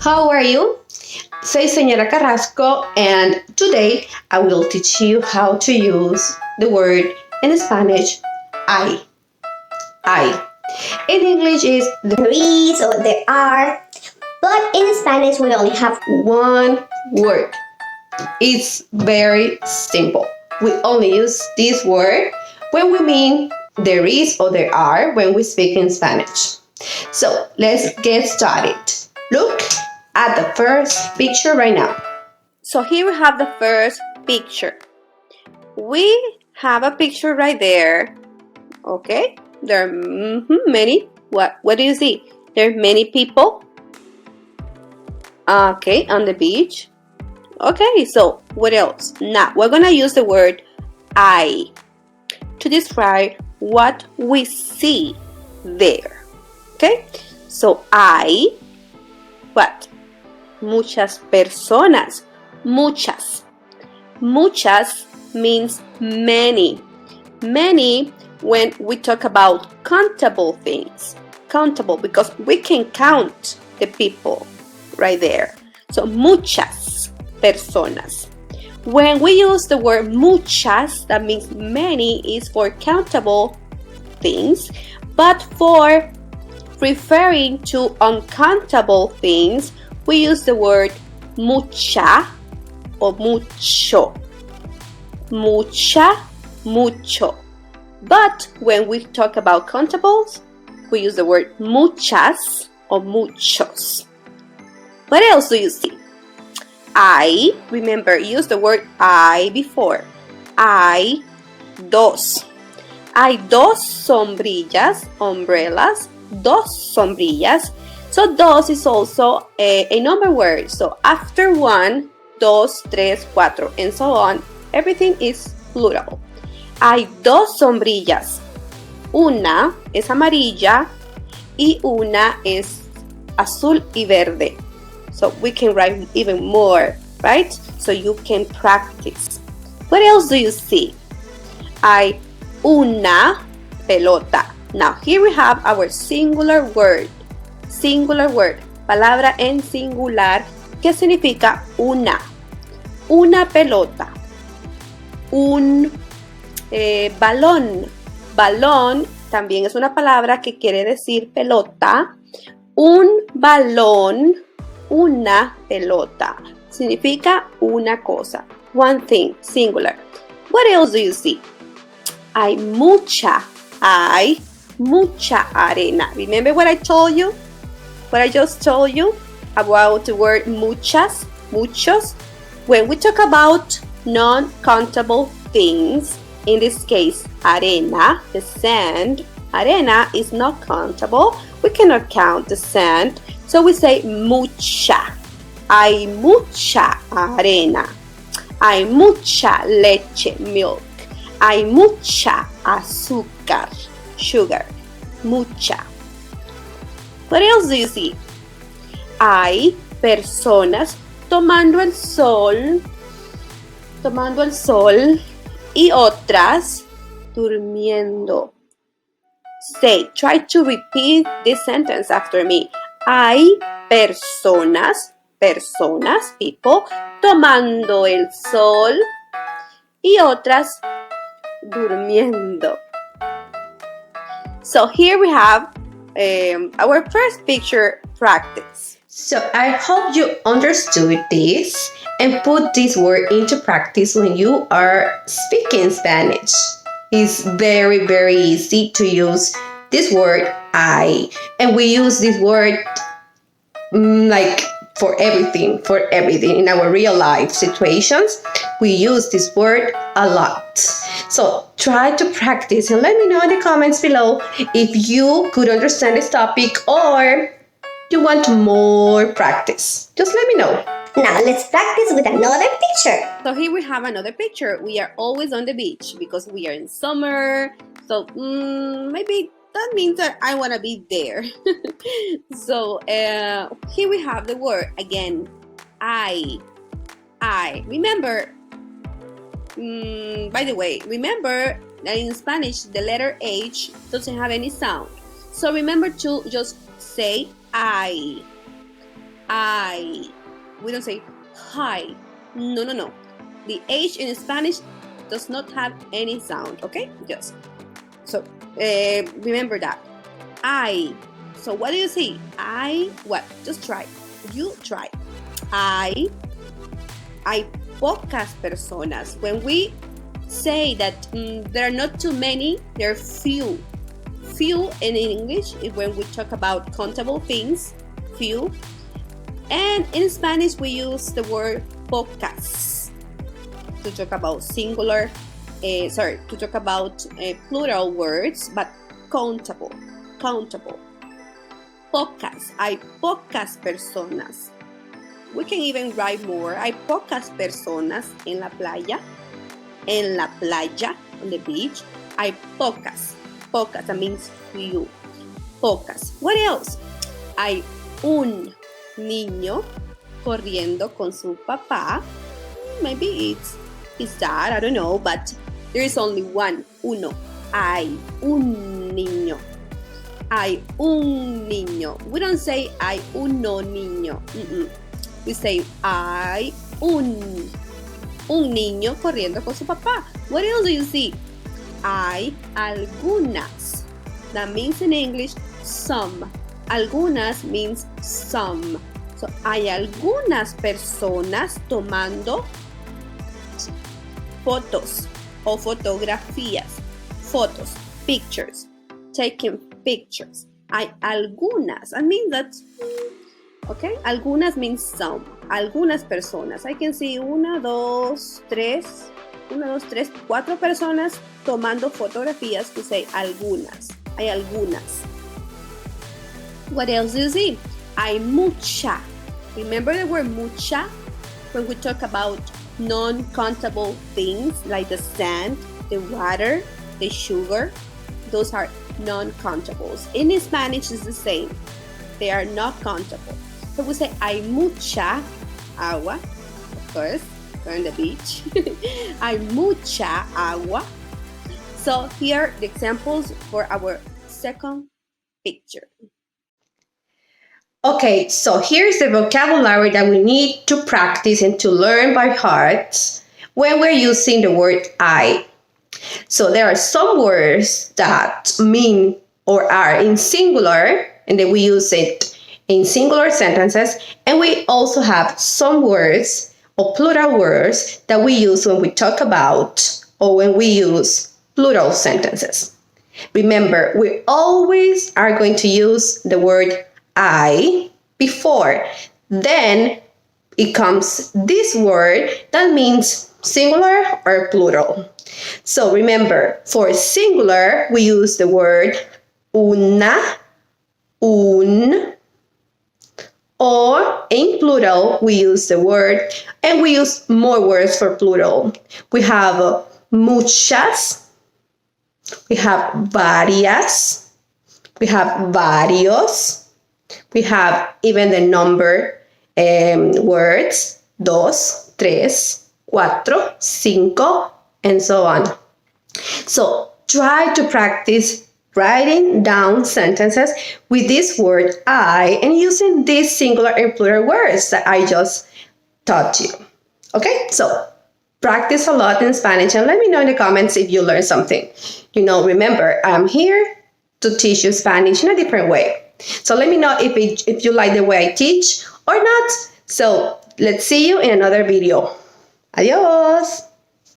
How are you? Soy señora Carrasco, and today I will teach you how to use the word in Spanish, I. I. In English is there is or there are, but in Spanish we only have one word. It's very simple. We only use this word when we mean there is or there are when we speak in Spanish. So let's get started. Look at the first picture right now. So here we have the first picture. We have a picture right there. Okay, there are many. What do you see? There are many people. Okay, on the beach. Okay, so what else? Now we're gonna use the word I to describe what we see there. Okay, so I, what? Muchas personas. Muchas. Muchas means many. Many when we talk about countable things. Countable because we can count the people right there. So muchas personas. When we use the word muchas, that means many is for countable things, but for referring to uncountable things, we use the word mucha or mucho. Mucha, mucho. But when we talk about countables, we use the word muchas or muchos. What else do you see? I, remember, use the word I before. Hay dos. Hay dos sombrillas, umbrellas, dos sombrillas. So dos is also a number word. So after one, dos, tres, cuatro, and so on, everything is plural. Hay dos sombrillas. Una es amarilla y una es azul y verde. So we can write even more, right? So you can practice. What else do you see? Hay una pelota. Now here we have our singular word. Singular word. Palabra en singular que significa una. Una pelota. Un balón. Balón también es una palabra que quiere decir pelota. Un balón. Una pelota. Significa una cosa. One thing. Singular. What else do you see? Hay mucha arena. Remember what I told you? What I just told you about the word muchas, muchos? When we talk about non-countable things, in this case, arena, the sand, arena is not countable. We cannot count the sand. So we say mucha. Hay mucha arena. Hay mucha leche, milk. Hay mucha azúcar, sugar. Mucha. What else do you see? Hay personas tomando el sol y otras durmiendo. Try to repeat this sentence after me. Hay personas, people, tomando el sol y otras durmiendo. So here we have our first picture practice. So I hope you understood this and put this word into practice when you are speaking Spanish. It's very, very easy to use this word I, and we use this word like for everything in our real life situations. We use this word a lot. So try to practice and let me know in the comments below if you could understand this topic or you want more practice. Just let me know. Now let's practice with another picture. So here we have another picture. We are always on the beach because we are in summer. So maybe that means that I want to be there. So here we have the word again. I. Remember, by the way, remember that in Spanish the letter H doesn't have any sound. So remember to just say I. I. We don't say hi. No, no, no. The H in Spanish does not have any sound, okay? Just. So, remember that. I. So, what do you say? I, what? Just try. You try. Hay pocas personas. When we say that there are not too many, there are few. Few in English is when we talk about countable things, few. And in Spanish, we use the word pocas to talk about singular, to talk about plural words, but countable. Pocas, hay pocas personas. We can even write more. Hay pocas personas en la playa. En la playa, on the beach. Hay pocas. Pocas, that means few. Pocas. What else? Hay un niño corriendo con su papá. Maybe it's his dad, I don't know, but there is only one. Uno. Hay un niño. Hay un niño. We don't say hay uno niño. We say hay un niño corriendo con su papá. What else do you see? Hay algunas. That means in English some. Algunas means some. So hay algunas personas tomando fotos o fotografías. Fotos, pictures, taking pictures. Hay algunas. I mean that. Okay, algunas means some. Algunas personas. I can see 1, 2, 3, 4 personas tomando fotografías. We say algunas. Hay algunas. What else do you see? Hay mucha. Remember the word mucha? When we talk about non-countable things like the sand, the water, the sugar, those are non-countables. In Spanish, it's the same. They are not countable. So we say, hay mucha agua. Of course, we're on the beach. Hay mucha agua. So here are the examples for our second picture. Okay, so here's the vocabulary that we need to practice and to learn by heart when we're using the word I. So there are some words that mean or are in singular, and then we use it in singular sentences, and we also have some words or plural words that we use when we talk about or when we use plural sentences. Remember, we always are going to use the word I before. Then it comes this word that means singular or plural. So remember, for singular, we use the word una, un, or in plural, we use the word, and we use more words for plural. We have muchas, we have varias, we have varios, we have even the number words, dos, tres, cuatro, cinco, and so on. So try to practice writing down sentences with this word I and using these singular and plural words that I just taught you. Okay, so practice a lot in Spanish and let me know in the comments if you learned something. Remember, I'm here to teach you Spanish in a different way. So let me know if you like the way I teach or not. So let's see you in another video. Adios.